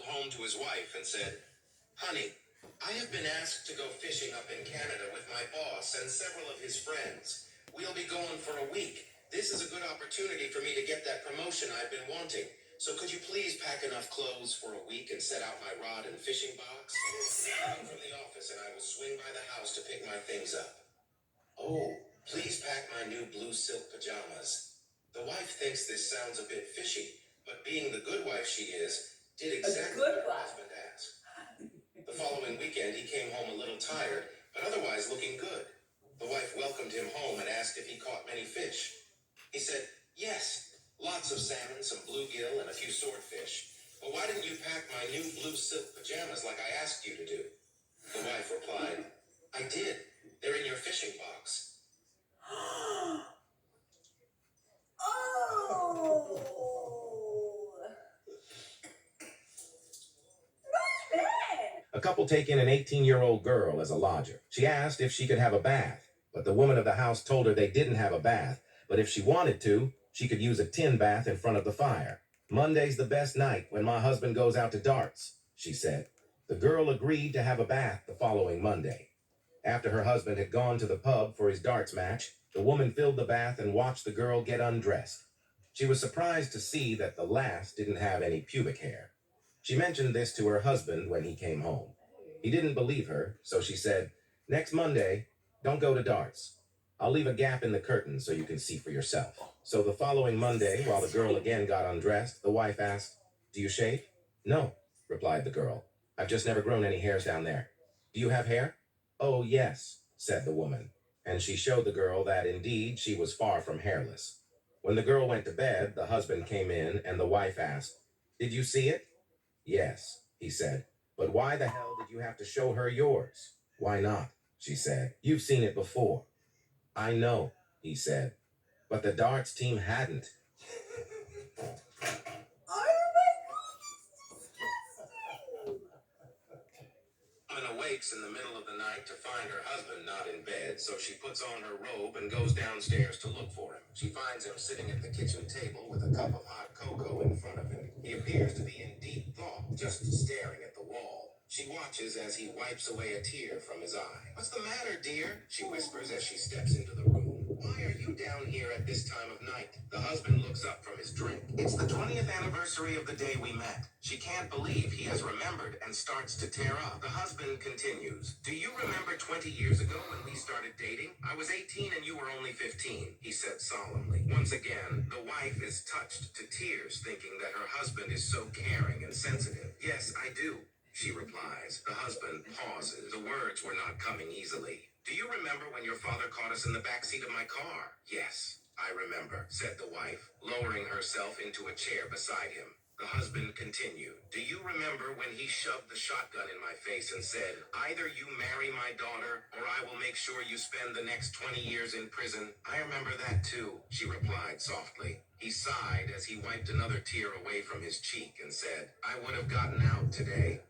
home to his wife and said, "Honey, I have been asked to go fishing up in Canada with my boss and several of his friends. We'll be going for a week. This is a good opportunity for me to get that promotion I've been wanting. So could you please pack enough clothes for a week and set out my rod and fishing box? I'll come from the office and I will swing by the house to pick my things up. Oh, please pack my new blue silk pajamas." The wife thinks this sounds a bit fishy, but being the good wife she is, did exactly what her husband asked. The following weekend, he came home a little tired, but otherwise looking good. The wife welcomed him home and asked if he caught many fish. He said, "Yes, lots of salmon, some bluegill, and a few swordfish. But why didn't you pack my new blue silk pajamas like I asked you to do?" The wife replied, "I did. They're in your fishing box." Oh, not bad. A couple take in an 18-year-old girl as a lodger. She asked if she could have a bath, but the woman of the house told her they didn't have a bath, but if she wanted to, she could use a tin bath in front of the fire. "Monday's the best night when my husband goes out to darts," she said. The girl agreed to have a bath the following Monday. After her husband had gone to the pub for his darts match, the woman filled the bath and watched the girl get undressed. She was surprised to see that the lass didn't have any pubic hair. She mentioned this to her husband when he came home. He didn't believe her, so she said, "Next Monday, don't go to darts. I'll leave a gap in the curtain so you can see for yourself." So the following Monday, while the girl again got undressed, the wife asked, "Do you shave?" "No," replied the girl. "I've just never grown any hairs down there." "Do you have hair?" "Oh, yes," said the woman. And she showed the girl that indeed she was far from hairless. When the girl went to bed, the husband came in and the wife asked, "Did you see it?" "Yes," he said. "But why the hell did you have to show her yours?" "Why not?" she said. "You've seen it before." "I know," he said. But the darts team hadn't. Woman awakes in the middle of the night to find her husband not in bed, so she puts on her robe and goes downstairs to look for him. She finds him sitting at the kitchen table with a cup of hot cocoa in front of him. He appears to be in deep thought, just staring at the wall. She watches as he wipes away a tear from his eye. "What's the matter, dear?" she whispers as she steps into the room. "Why are you down here at this time of night?" The husband looks up from his drink. "It's the 20th anniversary of the day we met." She can't believe he has remembered and starts to tear up. The husband continues, "Do you remember 20 years ago when we started dating? I was 18 and you were only 15, he said solemnly. Once again, the wife is touched to tears, thinking that her husband is so caring and sensitive. "Yes, I do," she replies. The husband pauses. The words were not coming easily. "Do you remember when your father caught us in the back seat of my car?" "Yes, I remember," said the wife, lowering herself into a chair beside him. The husband continued, "Do you remember when he shoved the shotgun in my face and said, 'Either you marry my daughter, or I will make sure you spend the next 20 years in prison'?" "I remember that too," she replied softly. He sighed as he wiped another tear away from his cheek and said, "I would have gotten out today."